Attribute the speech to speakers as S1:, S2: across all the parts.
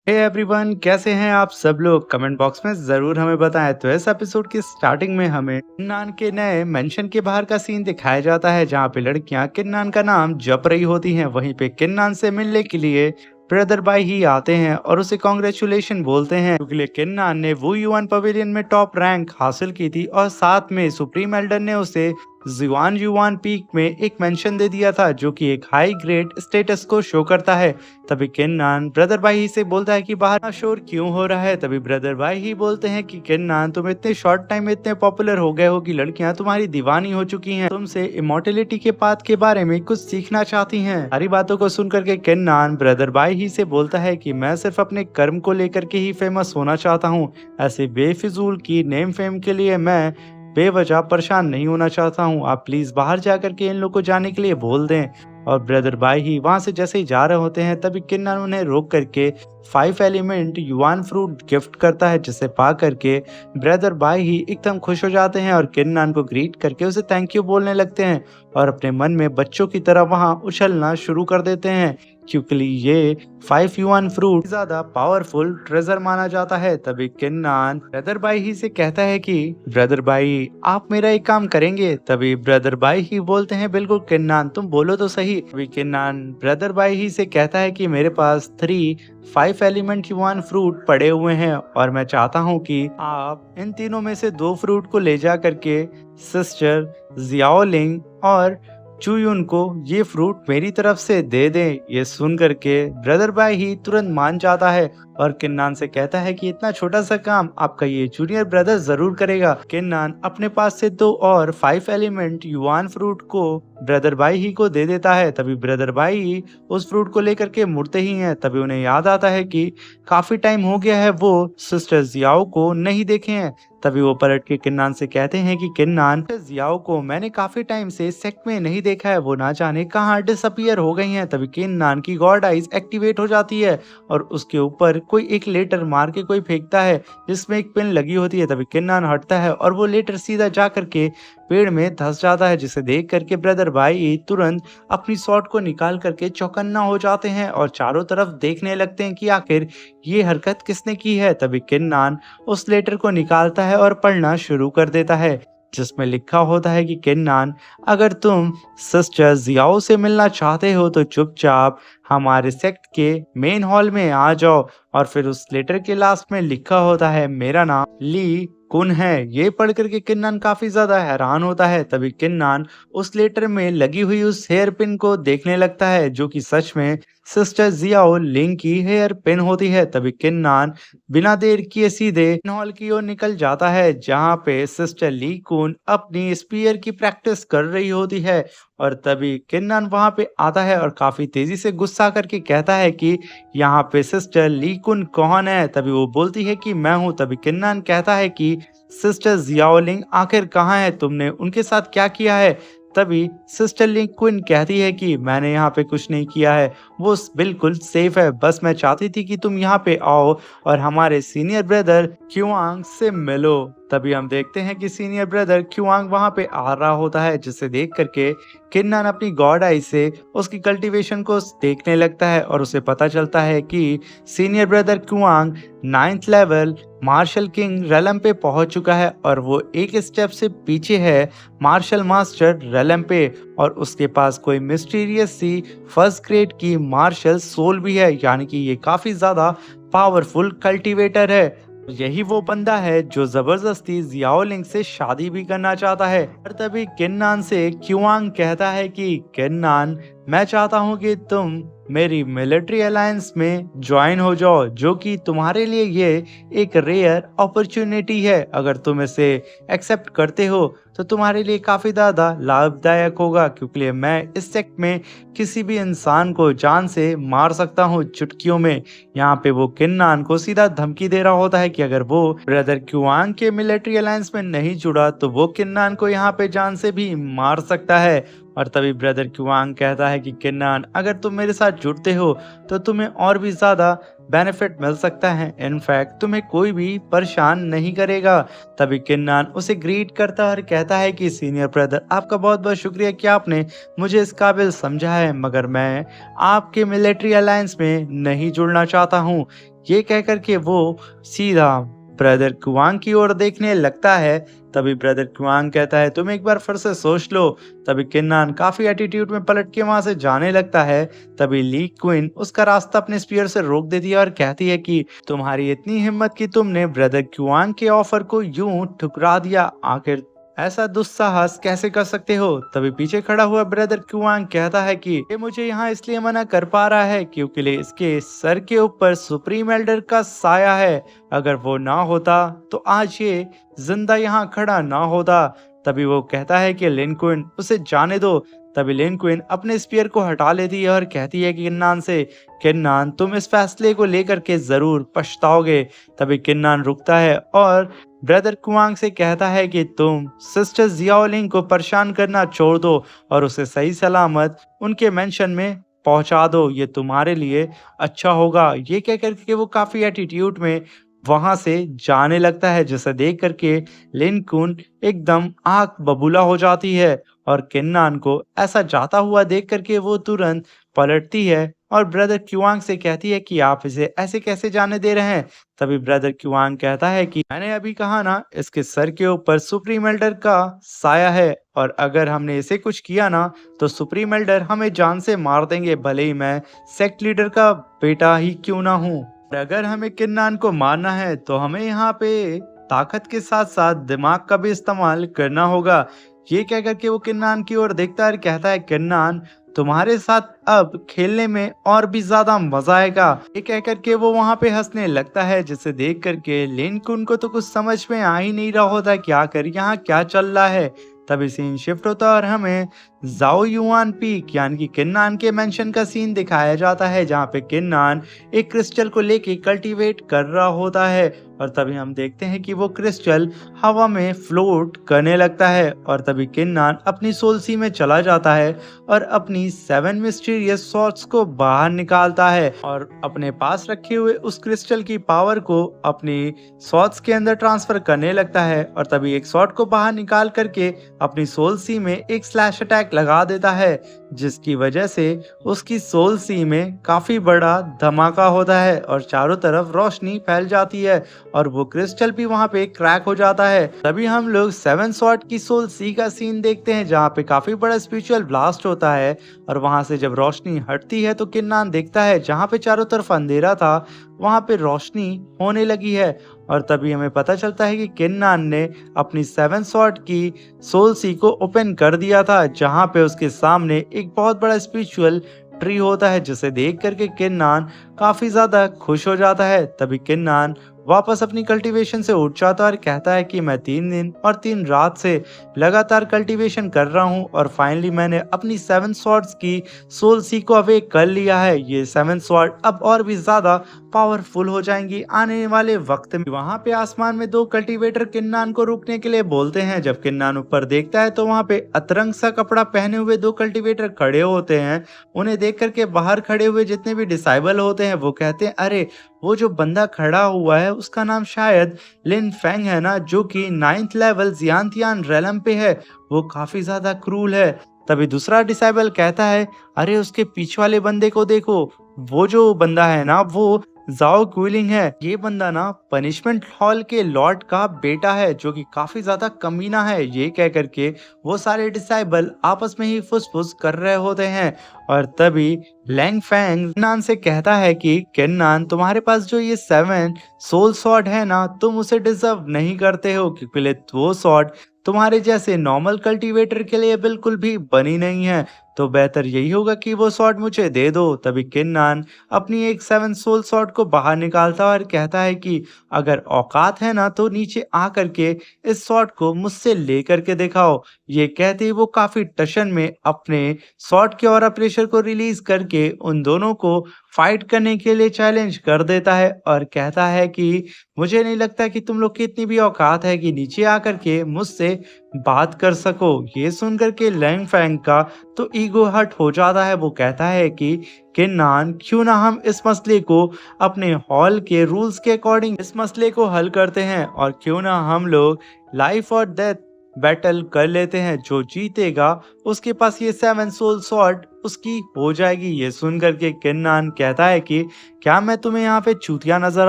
S1: Hey everyone, कैसे हैं आप सब लोग? कमेंट बॉक्स में ज़रूर हमें बताएं। तो इस एपिसोड की स्टार्टिंग में हमें किन्नान के नए मेंशन के बाहर का सीन दिखाया जाता है, जहां पे लड़कियां किन्नान का नाम जप रही होती हैं। वहीं पे किन्नान से मिलने के लिए ब्रदर बाई ही आते हैं और उसे कॉन्ग्रेचुलेशन बोलते हैं, क्योंकि किन्नान ने वो यूएन पवेलियन में टॉप रैंक हासिल की थी और साथ में सुप्रीम एल्डर ने उसे जुआन युआन पीक में एक मेंशन दे दिया था, जो कि एक हाई ग्रेड स्टेटस को शो करता है। तभी किन्नान ब्रदर भाई ही से बोलता है कि बाहर ना शोर क्यों हो रहा है। तभी ब्रदर भाई ही बोलते हैं कि किन्नान, तुम इतने शॉर्ट टाइम में इतने पॉपुलर हो गए हो कि लड़कियां तुम्हारी दीवानी हो चुकी हैं, तुमसे इमोर्टेलिटी के पाथ के बारे में कुछ सीखना चाहती हैं। सारी बातों को सुनकर के किन्नान ब्रदर भाई ही से बोलता है कि मैं सिर्फ अपने कर्म को लेकर के ही फेमस होना चाहता हूँ। ऐसे बेफिजूल की नेम फेम के लिए मैं बेवजह परेशान नहीं होना चाहता हूँ। आप प्लीज बाहर जाकर के इन लोग को जाने के लिए बोल दें। और ब्रदर बाई ही वहां से जैसे ही जा रहे होते हैं, तभी किन्नन उन्हें रोक करके 5 एलिमेंट युआन फ्रूट गिफ्ट करता है, जिसे पा करके ब्रदर बाई ही एकदम खुश हो जाते हैं और किन्नन को ग्रीट करके उसे थैंक यू बोलने लगते हैं और अपने मन में बच्चों की तरह वहां उछलना शुरू कर देते हैं, क्योंकि ये 5 युआन फ्रूट ज्यादा पावरफुल ट्रेजर माना जाता है। तभी किन्नान ब्रदर बाई ही से कहता है कि ब्रदर बाई, आप मेरा एक काम करेंगे? तभी ब्रदर बाई ही बोलते हैं, बिल्कुल किन्नान, तुम बोलो तो सही। तभी किन्नान ब्रदर बाई ही से कहता है कि मेरे पास 5 एलिमेंट युआन फ्रूट पड़े हुए हैं और मैं चाहता हूँ कि आप इन तीनों में से 2 फ्रूट को ले जा करके सिस्टर जियाओलिंग और चुयुन को ये फ्रूट मेरी तरफ से दे दें। ये सुन करके ब्रदर बाई ही तुरंत मान जाता है और किन्नान से कहता है कि इतना छोटा सा काम आपका ये जूनियर ब्रदर जरूर करेगा। किन्नान अपने पास से 2 और 5 एलिमेंट युआन फ्रूट को ब्रदर बाई ही को दे देता है। तभी ब्रदर बाई ही उस फ्रूट को लेकर के मुड़ते ही हैं। तभी उन्हें याद आता है कि काफी टाइम हो गया है वो सिस्टर जियाओ को नहीं देखे हैं। तभी वो पलट के किन्नान से कहते हैं कि किन्नान, जियाओ को मैंने काफी टाइम से सेक्ट में नहीं देखा है, वो ना जाने कहाँ डिसअपियर हो गई हैं। तभी किन्नान की गॉड आइज एक्टिवेट हो जाती है और उसके ऊपर कोई एक लेटर मार के कोई फेंकता है जिसमें एक पिन लगी होती है। तभी किन्नान हटता है और वो लेटर सीधा जा करके पेड़ में धंस जाता है, जिसे देख करके ब्रदर भाई तुरंत अपनी शॉट को निकाल करके चौकन्ना हो जाते हैं और चारों तरफ देखने लगते हैं कि आखिर ये हरकत किसने की है। तभी किन्नान उस लेटर को निकालता है और पढ़ना शुरू कर देता है, जिसमें लिखा होता है कि किन्नान, अगर तुम सिस्टर जियाओ से मिलना चाहते हो तो चुपचाप हमारे सेक्ट के मेन हॉल में आ जाओ। और फिर उस लेटर के लास्ट में लिखा होता है, मेरा नाम ली कुन है। ये पढ़ करके किन्नान काफी ज्यादा हैरान होता है। तभी किन्नान उस लेटर में लगी हुई उस हेयर पिन को देखने लगता है, जो कि सच में सिस्टर जियाओ लिंग की हेयर पिन होती है। तभी किन्नान बिना देर किए सीधे हॉल की ओर निकल जाता है, जहाँ पे सिस्टर ली कुन अपनी स्पीयर की प्रैक्टिस कर रही होती है। और तभी किन्नान वहां पे आता है और काफी तेजी से गुस्सा करके कहता है कि यहाँ पे सिस्टर ली कुन कौन है? तभी वो बोलती है कि मैं हूँ। तभी किन्नान कहता है कि सिस्टर जियाओलिंग आखिर कहाँ है, तुमने उनके साथ क्या किया है? तभी सिस्टर लिंग क्विन कहती है कि मैंने यहाँ पे कुछ नहीं किया है, वो बिल्कुल सेफ है, बस मैं चाहती थी कि तुम यहाँ पे आओ और हमारे सीनियर ब्रदर क्युआंग से मिलो। तभी हम देखते हैं कि सीनियर ब्रदर क्युआंग वहां पे आ रहा होता है, जिसे देख करके किन्नान अपनी गॉड आई से उसकी कल्टीवेशन को देखने लगता है और उसे पता चलता है कि सीनियर ब्रदर क्युआंग 9th level martial king realm पे पहुंच चुका है और वो एक स्टेप से पीछे है मार्शल मास्टर रेलम पे, और उसके पास कोई मिस्टीरियस सी फर्स्ट ग्रेड की मार्शल सोल भी है, यानी कि ये काफी ज्यादा पावरफुल कल्टीवेटर है। यही वो बंदा है जो जबरदस्ती जियाओलिंग से शादी भी करना चाहता है। और तभी किन्नान से क्युआंग कहता है कि किन्नान, मैं चाहता हूँ कि तुम मेरी मिलिट्री अलायंस में ज्वाइन हो जाओ, जो कि तुम्हारे लिए ये एक रेयर अपॉर्चुनिटी है। अगर तुम इसे एक्सेप्ट करते हो तो तुम्हारे लिए काफी ज्यादा लाभदायक होगा, क्योंकि मैं इस सेक्ट में किसी भी इंसान को जान से मार सकता हूँ चुटकियों में। यहाँ पे वो किन्नान को सीधा धमकी दे रहा होता है कि अगर वो ब्रदर क्युआंग के मिलिट्री अलायंस में नहीं जुड़ा तो वो किन्नान को यहाँ पे जान से भी मार सकता है। और तभी ब्रदर क्युआंग कहता है कि किन्नान, अगर तुम मेरे साथ जुड़ते हो तो तुम्हें और भी ज्यादा बेनिफिट मिल सकता है, इनफैक्ट तुम्हें कोई भी परेशान नहीं करेगा। तभी किन्नान उसे ग्रीट करता है और कहता है कि सीनियर ब्रदर, आपका बहुत बहुत शुक्रिया कि आपने मुझे इस काबिल समझा है, मगर मैं आपके मिलिट्री अलायंस में नहीं जुड़ना चाहता हूँ। ये कहकर के वो सीधा ब्रदर कुवांग की ओर देखने लगता है। तभी ब्रदर कुवांग कहता है तुम एक बार फिर से सोच लो। तभी किन्नान काफी एटीट्यूड में पलट के वहां से जाने लगता है। तभी ली क्विन उसका रास्ता अपने स्पीयर से रोक देती है और कहती है कि तुम्हारी इतनी हिम्मत कि तुमने ब्रदर कुवांग के ऑफर को यूं ठुकरा दिया, आखिर ऐसा दुस्साहस कैसे कर सकते हो। तभी पीछे खड़ा हुआ ब्रदर कुवांग कहता है कि ये मुझे यहाँ इसलिए मना कर पा रहा है क्योंकि इसके सर के ऊपर सुप्रीम एल्डर का साया है। अगर वो ना होता तो आज ये जिंदा यहाँ खड़ा ना होता। तभी वो कहता है कि लिन क्विन उसे जाने दो। तभी लिन क्विन अपने स्पीयर को हटा लेती है और कहती है कि किन्नान से, किन्नान तुम इस फैसले को लेकर के जरूर पछताओगे। तभी किन्नान रुकता है और ब्रदर कुवांग से कहता है कि तुम सिस्टर जियाओलिंग को परेशान करना छोड़ दो और उसे सही सलामत उनके मेंशन में पहुंचा दो, ये तुम्हारे लिए अच्छा होगा। ये कह करके वो काफी एटीट्यूड में वहां से जाने लगता है, जिसे देख करके लिन कुन एकदम आंख बबूला हो जाती है और किन्नान को ऐसा जाता हुआ देख करके वो तुरंत पलटती है और ब्रदर क्युआंग से कहती है कि आप इसे ऐसे कैसे जाने दे रहे हैं। तभी ब्रदर क्युआंग कहता है कि मैंने अभी कहा ना, इसके सर के ऊपर सुप्रीम एल्डर का साया है और अगर हमने इसे कुछ किया ना तो सुप्रीम एल्डर हमें जान से मार देंगे, भले ही मैं सेक्ट लीडर का बेटा ही क्यों ना हूँ। और अगर हमें किन्नान को मारना है तो हमें यहाँ पे ताकत के साथ साथ दिमाग का भी इस्तेमाल करना होगा। ये कह करके वो किन्नान की ओर देखता है और कहता है किन्नान तुम्हारे साथ अब खेलने में और भी ज्यादा मजा आएगा। ये कह करके वो वहां पे हंसने लगता है, जिसे देख करके लिन कुन को तो कुछ समझ में आ ही नहीं रहा होता क्या कर यहाँ क्या चल रहा है। तभी सीन शिफ्ट होता है और हमें जाओ युआन पीक यानी कि किन्नान के मेंशन का सीन दिखाया जाता है, जहाँ पे किन्नान एक क्रिस्टल को लेके कल्टीवेट कर रहा होता है और तभी हम देखते हैं कि वो क्रिस्टल हवा में फ्लोट करने लगता है और तभी किन्नान अपनी सोल सी में चला जाता है और अपनी 7 मिस्टीरियस सॉर्ड्स को बाहर निकालता है और अपने पास रखे हुए उस क्रिस्टल की पावर को अपनी सॉर्ड्स के अंदर ट्रांसफर करने लगता है और तभी एक सॉर्ड को बाहर निकाल करके अपनी सोल सी में एक स्लैश अटैक लगा देता है, जिसकी वजह से उसकी सोल सी में काफी बड़ा धमाका होता है और चारों तरफ रोशनी फैल जाती है और वो क्रिस्टल भी वहां पे क्रैक हो जाता है। तभी हम लोग 7 स्वॉर्ड की सोल सी का सीन देखते हैं, जहाँ पे काफी बड़ा स्पिरिचुअल ब्लास्ट होता है और वहां से जब रोशनी हटती है तो किन्नान देखता है जहाँ पे चारों तरफ अंधेरा था वहां पे रोशनी होने लगी है और तभी हमें पता चलता है कि किन्नान ने अपनी 7 स्वॉर्ड की सोल सी को ओपन कर दिया था, जहाँ पे उसके सामने एक बहुत बड़ा स्पिरिचुअल ट्री होता है, जिसे देख करके किन्नान काफी ज्यादा खुश हो जाता है। तभी किन्नान वापस अपनी कल्टीवेशन से उठ जाता है और कहता है कि मैं 3 दिन और 3 रात से लगातार कल्टीवेशन कर रहा हूँ और फाइनली मैंने अपनी 7 स्वॉर्ड्स की सोल सी को अवेक कर लिया है। ये 7 स्वॉर्ड अब और भी ज्यादा पावरफुल हो जाएंगी आने वाले वक्त में। वहां पे आसमान में 2 कल्टीवेटर किन्नान को रुकने के लिए बोलते हैं। जब किन्नान ऊपर देखता है तो वहां पे अतरंग सा कपड़ा पहने हुए 2 कल्टीवेटर खड़े होते हैं। उन्हें देख करके बाहर खड़े हुए जितने भी डिसाइबल होते हैं वो कहते हैं अरे वो जो बंदा खड़ा हुआ है उसका नाम शायद लिन फेंग है ना, जो कि 9th लेवल जियांतियान रेलम पे है, वो काफी ज्यादा क्रूल है। तभी दूसरा डिसाइबल कहता है अरे उसके पीछे वाले बंदे को देखो, वो जो बंदा है ना वो जाओ क्विलिंग है। ये बंदा ना पनिशमेंट हॉल के लॉर्ड का बेटा है, जो कि काफी ज्यादा कमीना है। ये कह करके वो सारे डिसाइबल आपस में ही फुसफुस कर रहे होते हैं और तभी लैंग फैंग किन्नान से कहता है कि किन्नान तुम्हारे पास जो ये 7 सोल स्वॉर्ड है ना, तुम उसे डिजर्व नहीं करते हो, क्योंकि वो स्वॉर्ड तुम्हारे जैसे नॉर्मल कल्टीवेटर के लिए बिल्कुल भी बनी नहीं है, तो बेहतर यही होगा कि वो स्वॉर्ड मुझे दे दो। तभी किन्नान अपनी एक 7 सोल स्वॉर्ड को बाहर निकालता है और कहता है कि अगर औकात है ना तो नीचे आ करके इस स्वॉर्ड को मुझसे ले करके दिखाओ। ये कहते ही वो काफी टशन में अपने स्वॉर्ड के ऑरा प्रेशर को रिलीज करके उन दोनों को फाइट करने के लिए चैलेंज कर देता है और कहता है कि मुझे नहीं लगता कि तुम लोग की इतनी भी औकात है कि नीचे आकर के मुझसे बात कर सको। ये सुन करके लैंग फैंग का तो ईगो हर्ट हो जाता है। वो कहता है कि किन्नान क्यों ना हम इस मसले को अपने हॉल के रूल्स के अकॉर्डिंग इस मसले को हल करते हैं और क्यों ना हम लोग लाइफ और डेथ बैटल कर लेते हैं। जो जीतेगा उसके पास ये 7 सोल स्वॉर्ड उसकी हो जाएगी। ये सुन कर के किन्नान कहता है कि क्या मैं तुम्हें यहाँ पे चूतिया नजर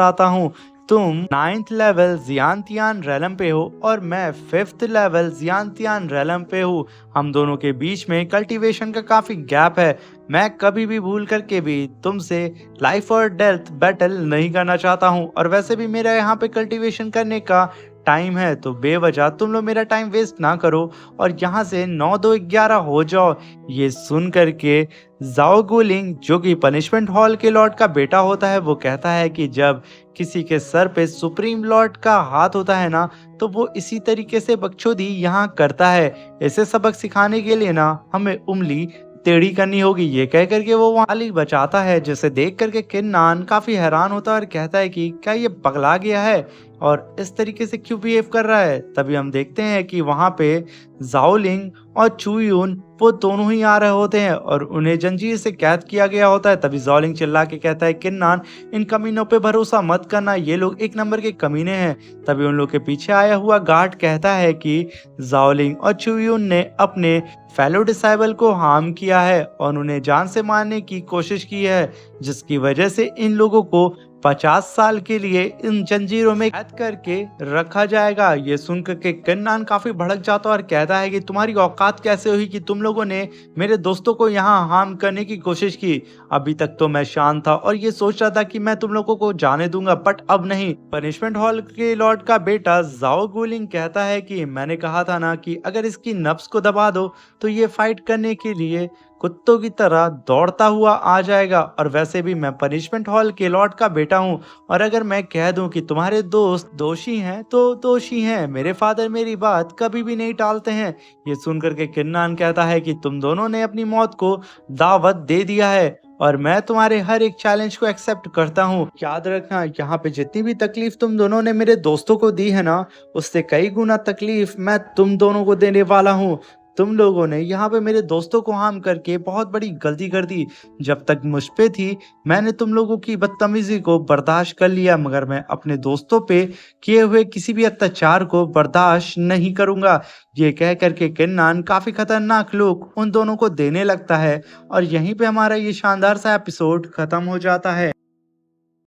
S1: आता हूँ? तुम 9th लेवल जियांतियान रेलम पे हो और मैं 5th लेवल जियांतियान रेलम पे हूँ। हम दोनों के बीच में कल्टीवेशन का काफी गैप है। मैं कभी भी भूल करके भी तुमसे लाइफ और डेथ बैटल नहीं करना चाहता हूँ, और वैसे भी मेरा यहाँ पे कल्टीवेशन करने का टाइम है, तो बेवजह तुम लोग मेरा टाइम वेस्ट ना करो और यहाँ से 9 2 11 हो जाओ। ये सुन करके जाओ गुलिंग, जो कि पनिशमेंट हॉल के लॉर्ड का बेटा होता है, वो कहता है कि जब किसी के सर पे सुप्रीम लॉर्ड का हाथ होता है ना, तो वो इसी तरीके से बकचोदी यहाँ करता है। इसे सबक सिखाने के लिए ना हमें उंगली टेढ़ी करनी होगी। ये कह करके वो वहाँ गाली बचाता है, जिसे देख करके किन्नान काफी हैरान होता है और कहता है कि क्या ये पगला गया है और इस तरीके से क्यों बिहेव कर रहा है। तभी हम देखते हैं कि वहां पे जाओलिंग और चुयून वो दोनों ही आ रहे होते हैं और उन्हें जंजीर से कैद किया गया होता है। तभी जाओलिंग चिल्ला के कहता है, किन्नान इन कमीनों पे भरोसा मत करना, ये लोग एक नंबर के कमीने हैं। तभी उन लोग के पीछे आया हुआ गार्ड कहता है कि जाओलिंग और चुयून ने अपने फेलो डिसाइबल को हार्म किया है और उन्हें जान से मारने की कोशिश की है, जिसकी वजह से इन लोगों को 50 साल के लिए इन जंजीरों में कैद करके रखा जाएगा। ये सुनकर के किन्नान काफी भड़क जाता है और कहता है कि तुम्हारी औकात कैसे हुई कि तुम लोगों ने मेरे दोस्तों को यहाँ हार्म करने की कोशिश की। अभी तक तो मैं शांत था और ये सोच रहा था कि मैं तुम लोगों को जाने दूंगा, बट अब नहीं। पनिशमेंट हॉल के लॉर्ड का बेटा जाओ गुलिंग कहता है कि मैंने कहा था ना कि अगर इसकी नफ्स को दबा दो तो ये फाइट करने के लिए कुत्तों की तरह दौड़ता हुआ आ जाएगा। और वैसे भी मैं पनिशमेंट हॉल के लॉर्ड का बेटा हूँ, और अगर मैं कह दूं कि तुम्हारे दोस्त दोषी हैं तो दोषी हैं। मेरे फादर मेरी बात कभी भी नहीं टालते हैं। ये सुनकर के किन्नान कहता है कि तुम दोनों ने अपनी मौत को दावत दे दिया है और मैं तुम्हारे हर एक चैलेंज को एक्सेप्ट करता हूँ। याद रखना, यहाँ पे जितनी भी तकलीफ तुम दोनों ने मेरे दोस्तों को दी है ना, उससे कई गुना तकलीफ मैं तुम दोनों को देने वाला हूँ। तुम लोगों ने यहाँ पे मेरे दोस्तों को हार्म करके बहुत बड़ी गलती कर दी। जब तक मुझ पे थी मैंने तुम लोगों की बदतमीजी को बर्दाश्त कर लिया, मगर मैं अपने दोस्तों पे किए हुए किसी भी अत्याचार को बर्दाश्त नहीं करूंगा। ये कह करके किन्नान काफी खतरनाक लुक उन दोनों को देने लगता है और यहीं पे हमारा ये शानदार सा एपिसोड खत्म हो जाता है।